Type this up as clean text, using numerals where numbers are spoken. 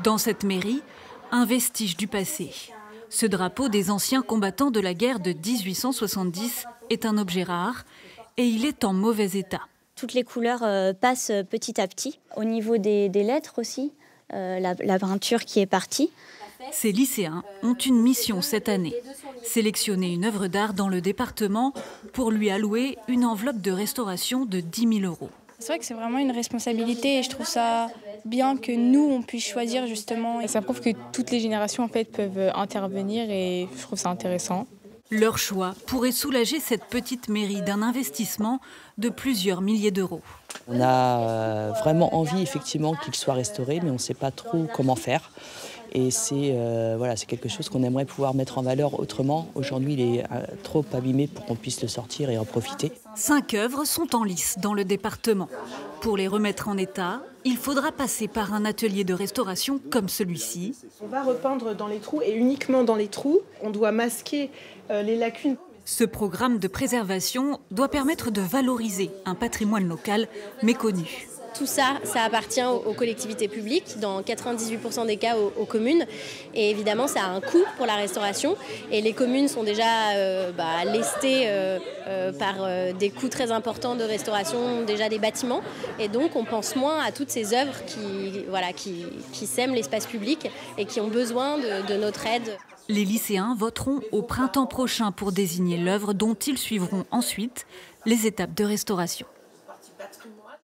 Dans cette mairie, un vestige du passé. Ce drapeau des anciens combattants de la guerre de 1870 est un objet rare et il est en mauvais état. Toutes les couleurs passent petit à petit. Au niveau des lettres aussi, la peinture qui est partie. Ces lycéens ont une mission cette année, sélectionner une œuvre d'art dans le département pour lui allouer une enveloppe de restauration de 10 000 €. C'est vrai que c'est vraiment une responsabilité et je trouve ça bien que nous, on puisse choisir justement. Et ça prouve que toutes les générations en fait, peuvent intervenir et je trouve ça intéressant. Leur choix pourrait soulager cette petite mairie d'un investissement de plusieurs milliers d'euros. On a vraiment envie effectivement qu'il soit restauré, mais on ne sait pas trop comment faire. Et c'est quelque chose qu'on aimerait pouvoir mettre en valeur autrement. Aujourd'hui, il est trop abîmé pour qu'on puisse le sortir et en profiter. 5 œuvres sont en lice dans le département. Pour les remettre en état, il faudra passer par un atelier de restauration comme celui-ci. On va repeindre dans les trous et uniquement dans les trous. On doit masquer les lacunes. Ce programme de préservation doit permettre de valoriser un patrimoine local méconnu. Tout ça, ça appartient aux collectivités publiques, dans 98% des cas aux communes. Et évidemment, ça a un coût pour la restauration. Et les communes sont déjà lestées par des coûts très importants de restauration déjà des bâtiments. Et donc, on pense moins à toutes ces œuvres qui sèment l'espace public et qui ont besoin de notre aide. Les lycéens voteront au printemps prochain pour désigner l'œuvre dont ils suivront ensuite les étapes de restauration.